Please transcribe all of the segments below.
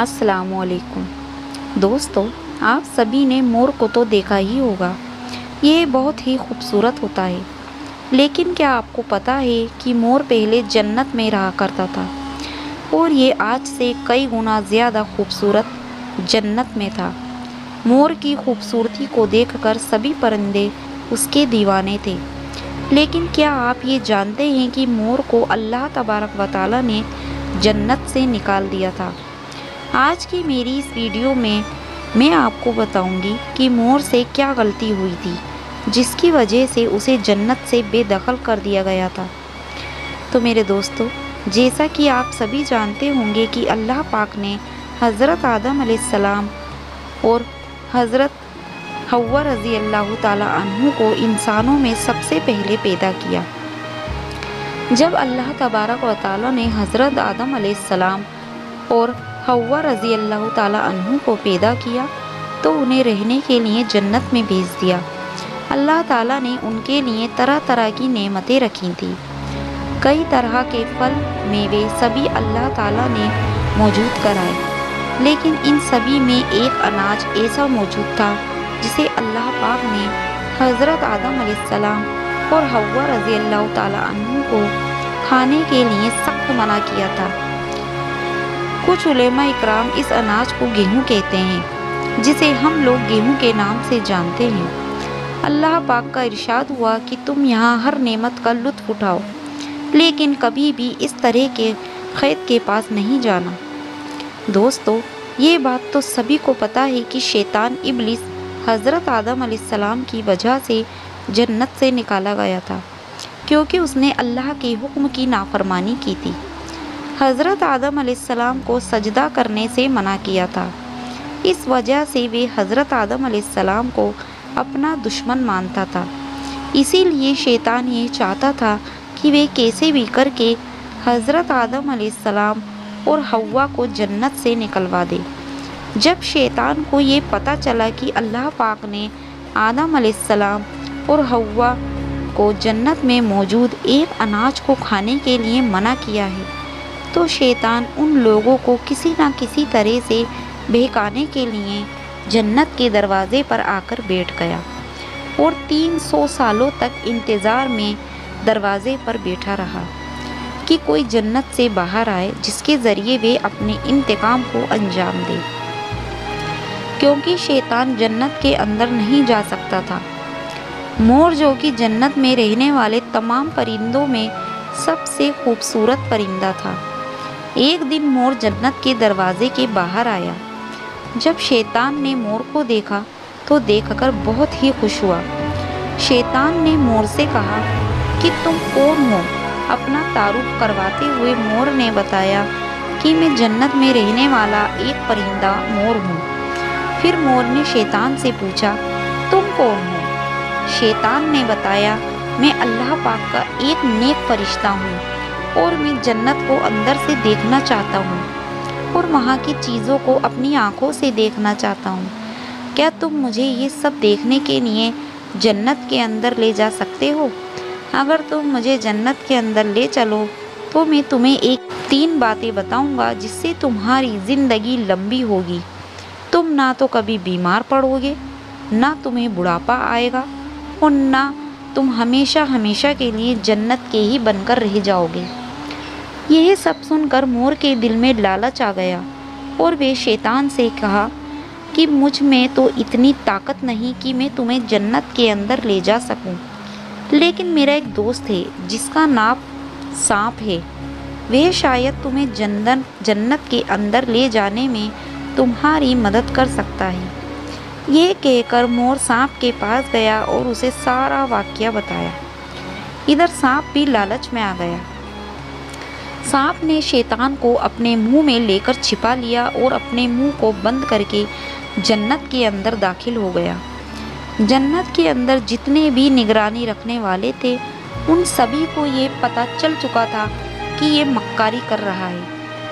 السلام علیکم دوستو، آپ سبھی نے مور کو تو دیکھا ہی ہوگا۔ یہ بہت ہی خوبصورت ہوتا ہے، لیکن کیا آپ کو پتہ ہے کہ مور پہلے جنت میں رہا کرتا تھا اور یہ آج سے کئی گنا زیادہ خوبصورت جنت میں تھا۔ مور کی خوبصورتی کو دیکھ کر سبھی پرندے اس کے دیوانے تھے، لیکن کیا آپ یہ جانتے ہیں کہ مور کو اللہ تبارک و تعالیٰ نے جنت سے نکال دیا تھا؟ آج کی میری اس ویڈیو میں آپ کو بتاؤں گی کہ مور سے کیا غلطی ہوئی تھی جس کی وجہ سے اسے جنت سے بے دخل کر دیا گیا تھا۔ تو میرے دوستو، جیسا کہ آپ سبھی جانتے ہوں گے کہ اللہ پاک نے حضرت آدم علیہ السلام اور حضرت حوا رضی اللہ تعالیٰ عنہ کو انسانوں میں سب سے پہلے پیدا کیا۔ جب اللہ تبارک و تعالیٰ نے حضرت آدم علیہ السلام اور حوا رضی اللہ تعالیٰ عنہ کو پیدا کیا تو انہیں رہنے کے لیے جنت میں بھیج دیا۔ اللہ تعالیٰ نے ان کے لیے طرح طرح کی نعمتیں رکھی تھیں، کئی طرح کے پھل میوے سبھی اللہ تعالیٰ نے موجود کرائے، لیکن ان سبھی میں ایک اناج ایسا موجود تھا جسے اللہ پاک نے حضرت آدم علیہ السلام اور حوا رضی اللہ تعالیٰ عنہ کو کھانے کے لیے سخت منع کیا تھا۔ کچھ علماء اکرام اس اناج کو گیہوں کہتے ہیں، جسے ہم لوگ گیہوں کے نام سے جانتے ہیں۔ اللہ پاک کا ارشاد ہوا کہ تم یہاں ہر نعمت کا لطف اٹھاؤ، لیکن کبھی بھی اس طرح کے قید کے پاس نہیں جانا۔ دوستو، یہ بات تو سبھی کو پتہ ہے کہ شیطان ابلیس حضرت آدم علیہ السلام کی وجہ سے جنت سے نکالا گیا تھا، کیونکہ اس نے اللہ کے حکم کی نافرمانی کی تھی۔ حضرت آدم علیہ السلام کو سجدہ کرنے سے منع کیا تھا، اس وجہ سے وہ حضرت آدم علیہ السلام کو اپنا دشمن مانتا تھا۔ اسی لیے شیطان یہ چاہتا تھا کہ وہ کیسے بھی کر کے حضرت آدم علیہ السلام اور حوا کو جنت سے نکلوا دے۔ جب شیطان کو یہ پتہ چلا کہ اللہ پاک نے آدم علیہ السلام اور حوا کو جنت میں موجود ایک اناج کو کھانے کے لیے منع کیا ہے، تو شیطان ان لوگوں کو کسی نہ کسی طرح سے بہکانے کے لیے جنت کے دروازے پر آ کر بیٹھ گیا اور 300 سالوں تک انتظار میں دروازے پر بیٹھا رہا کہ کوئی جنت سے باہر آئے جس کے ذریعے وہ اپنے انتقام کو انجام دے، کیونکہ شیطان جنت کے اندر نہیں جا سکتا تھا۔ مور جو کہ جنت میں رہنے والے تمام پرندوں میں سب سے خوبصورت پرندہ تھا، ایک دن مور جنت کے دروازے کے باہر آیا۔ جب شیطان نے مور کو دیکھا تو دیکھ کر بہت ہی خوش ہوا۔ شیطان نے مور سے کہا کہ تم کون ہو؟ اپنا تعارف کرواتے ہوئے مور نے بتایا کہ میں جنت میں رہنے والا ایک پرندہ مور ہوں۔ پھر مور نے شیطان سے پوچھا، تم کون ہو؟ شیطان نے بتایا، میں اللہ پاک کا ایک نیک فرشتہ ہوں اور میں جنت کو اندر سے دیکھنا چاہتا ہوں اور وہاں کی چیزوں کو اپنی آنکھوں سے دیکھنا چاہتا ہوں۔ کیا تم مجھے یہ سب دیکھنے کے لیے جنت کے اندر لے جا سکتے ہو؟ اگر تم مجھے جنت کے اندر لے چلو تو میں تمہیں 3 باتیں بتاؤں گا جس سے تمہاری زندگی لمبی ہوگی۔ تم نہ تو کبھی بیمار پڑو گے، نہ تمہیں بڑھاپا آئے گا اور نہ تم ہمیشہ ہمیشہ کے لیے جنت کے ہی بن کر رہ جاؤ گے۔ یہ سب سن کر مور کے دل میں لالچ آ گیا اور وہ شیطان سے کہا کہ مجھ میں تو اتنی طاقت نہیں کہ میں تمہیں جنت کے اندر لے جا سکوں، لیکن میرا ایک دوست ہے جس کا نام سانپ ہے، وہ شاید تمہیں جنت کے اندر لے جانے میں تمہاری مدد کر سکتا ہے۔ یہ کہہ کر مور سانپ کے پاس گیا اور اسے سارا واقعہ بتایا۔ ادھر سانپ بھی لالچ میں آ گیا۔ سانپ نے شیطان کو اپنے منہ میں لے کر چھپا لیا اور اپنے منہ کو بند کر کے جنت کے اندر داخل ہو گیا۔ جنت کے اندر جتنے بھی نگرانی رکھنے والے تھے ان سبھی کو یہ پتہ چل چکا تھا کہ یہ مکاری کر رہا ہے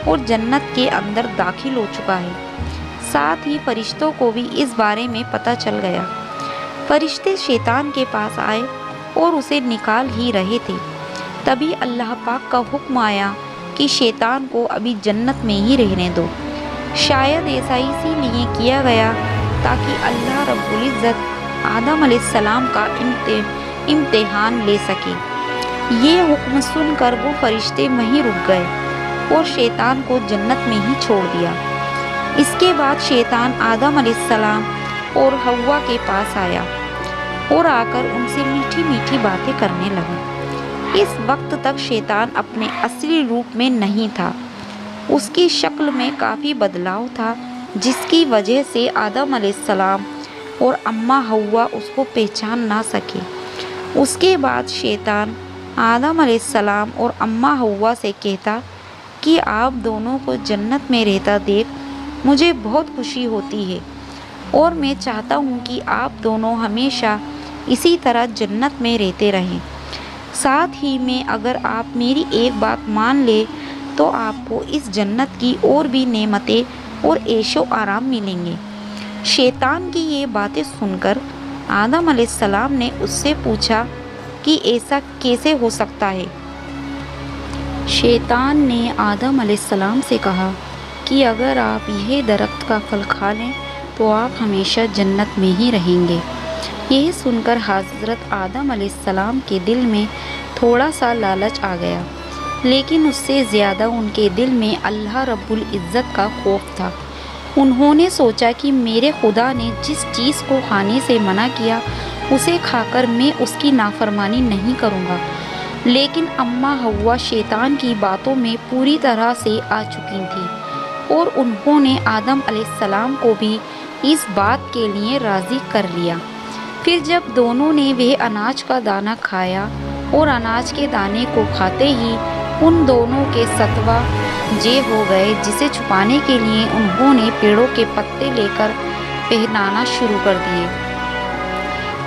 اور جنت کے اندر داخل ہو چکا ہے۔ ساتھ ہی فرشتوں کو بھی اس بارے میں پتہ چل گیا۔ فرشتے شیطان کے پاس آئے اور اسے نکال ہی رہے تھے، تبھی اللہ پاک کا حکم آیا کہ شیطان کو ابھی جنت میں ہی رہنے دو۔ शायद ऐसा इसीलिए किया गया ताकि अल्लाह रब्बुल इज़्ज़त आदम अलैहिस्सलाम का इम्तिहान ले सके। ये हुक्म सुनकर वो फरिश्ते वहीं रुक गए और शैतान को जन्नत में ही छोड़ दिया। इसके बाद शैतान आदम अलैहिस्सलाम और हव्वा के पास आया और आकर उनसे मीठी मीठी बातें करने लगा। इस वक्त तक शैतान अपने असली रूप में नहीं था। उसकी शक्ल में काफ़ी बदलाव था, जिसकी वजह से आदम अलैहिस्सलाम और अम्मा हव्वा उसको पहचान ना सके। उसके बाद शैतान आदम अलैहिस्सलाम और अम्मा हव्वा से कहता कि आप दोनों को जन्नत में रहता देख मुझे बहुत खुशी होती है और मैं चाहता हूँ कि आप दोनों हमेशा इसी तरह जन्नत में रहते रहें। साथ ही में अगर आप मेरी एक बात मान ले तो आपको इस जन्नत की और भी नेमतें और ऐशो आराम मिलेंगे। शैतान की ये बातें सुनकर आदम अलैहिस्सलाम ने उससे पूछा कि ऐसा कैसे हो सकता है। शैतान ने आदम अलैहिस्सलाम से कहा कि अगर आप यह दरख्त का फल खा लें तो आप हमेशा जन्नत में ही रहेंगे। यह सुनकर हज़रत आदम अलैहिस्सलाम के दिल में थोड़ा सा लालच आ गया, लेकिन उससे ज़्यादा उनके दिल में अल्लाह रब्बुल इज़्ज़त का खौफ था। उन्होंने सोचा कि मेरे खुदा ने जिस चीज़ को खाने से मना किया उसे खाकर मैं उसकी नाफरमानी नहीं करूँगा। लेकिन अम्मा हव्वा शैतान की बातों में पूरी तरह से आ चुकी थी और उन्होंने आदम अलैहिस्सलाम को भी इस बात के लिए राज़ी कर लिया। फिर जब दोनों ने वह अनाज का दाना खाया और अनाज के दाने को खाते ही उन दोनों के सतवा जे हो गए, जिसे छुपाने के लिए उन्होंने पेड़ों के पत्ते लेकर पहनाना शुरू कर दिए।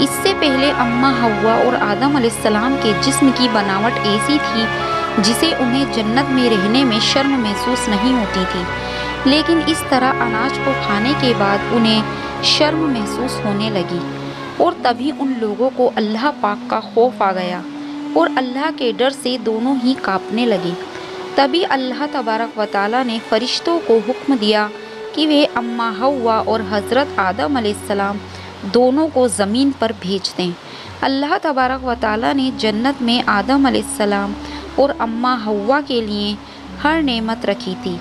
इससे पहले अम्मा हव्वा और आदम अलैहिस्सलाम के जिस्म की बनावट ऐसी थी जिसे उन्हें जन्नत में रहने में शर्म महसूस नहीं होती थी, लेकिन इस तरह अनाज को खाने के बाद उन्हें शर्म महसूस होने लगी और तभी उन लोगों को अल्लाह पाक का खौफ आ गया और अल्लाह के डर से दोनों ही कांपने लगे। तभी अल्लाह तबारक व तआला ने फरिश्तों को हुक्म दिया कि वे अम्मा हव्वा और हज़रत आदम अलैहिस्सलाम दोनों को ज़मीन पर भेज दें। अल्लाह तबारक व तआला ने जन्नत में आदम अलैहिस्सलाम और अम्मा हव्वा के लिए हर नेमत रखी थी,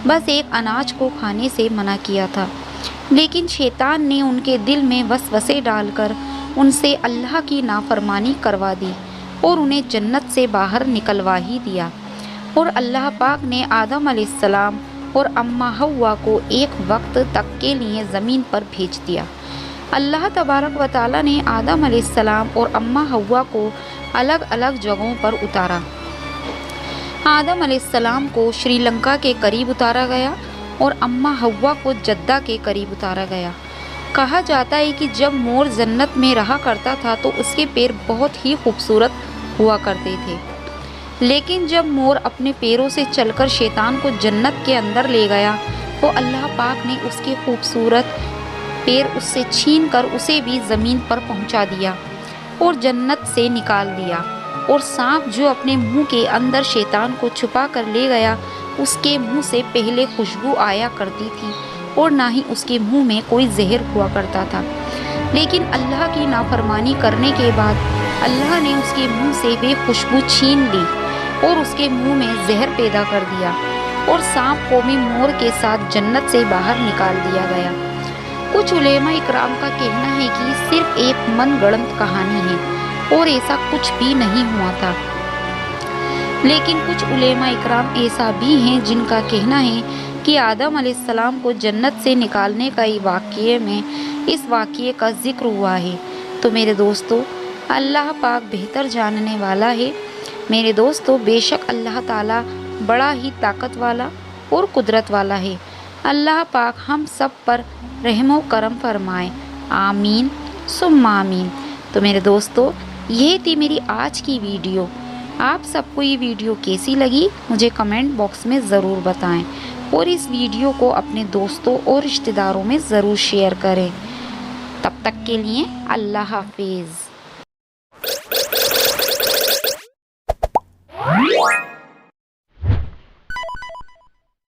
बस एक अनाज को खाने से मना किया था। लेकिन शैतान ने उनके दिल में वसवसे डालकर उनसे अल्लाह की नाफरमानी करवा दी और उन्हें जन्नत से बाहर निकलवा ही दिया। और अल्लाह पाक ने आदम अलैहिस्सलाम और अम्मा हव्वा को एक वक्त तक के लिए ज़मीन पर भेज दिया। अल्लाह तबारक व तआला ने आदम अलैहिस्सलाम और अम्मा हव्वा को अलग अलग जगहों पर उतारा। आदम अलैहिस्सलाम को श्रीलंका के करीब उतारा गया और अम्मा हव्वा को जद्दा के करीब उतारा गया। कहा जाता है कि जब मोर जन्नत में रहा करता था तो उसके पैर बहुत ही खूबसूरत हुआ करते थे, लेकिन जब मोर अपने पैरों से चलकर शैतान को जन्नत के अंदर ले गया तो अल्लाह पाक ने उसके खूबसूरत पैर उससे छीन कर उसे भी ज़मीन पर पहुंचा दिया और जन्नत से निकाल दिया। और सांप जो अपने मुंह के अंदर शैतान को छुपा कर ले गया, उसके मुंह से पहले खुशबू आया करती थी और ना ही उसके मुंह में कोई जहर हुआ करता था। लेकिन अल्लाह की नाफरमानी करने के बाद अल्लाह ने उसके मुंह से वे खुशबू छीन ली और उसके मुंह में जहर पैदा कर दिया और सांप को भी मोर के साथ जन्नत से बाहर निकाल दिया गया। कुछ उलेमा इकराम का कहना है कि सिर्फ एक मनगढ़ंत कहानी है और ऐसा कुछ भी नहीं हुआ था, लेकिन कुछ उलेमा इकराम ऐसा भी हैं जिनका कहना है कि आदम अलैहिस्सलाम को जन्नत से निकालने का वाक़ये में इस वाक़ये का जिक्र हुआ है। तो मेरे दोस्तों, अल्लाह पाक बेहतर जानने वाला है। मेरे दोस्तों, बेशक अल्लाह ताला बड़ा ही ताकत वाला और कुदरत वाला है। अल्लाह पाक हम सब पर रहमो करम फरमाए। आमीन सुम्मा आमीन। तो मेरे दोस्तों, ये थी मेरी आज की वीडियो। आप सबको ये वीडियो कैसी लगी मुझे कमेंट बॉक्स में ज़रूर बताएं और इस वीडियो को अपने दोस्तों और रिश्तेदारों में ज़रूर शेयर करें। तब तक के लिए अल्लाह हाफिज़।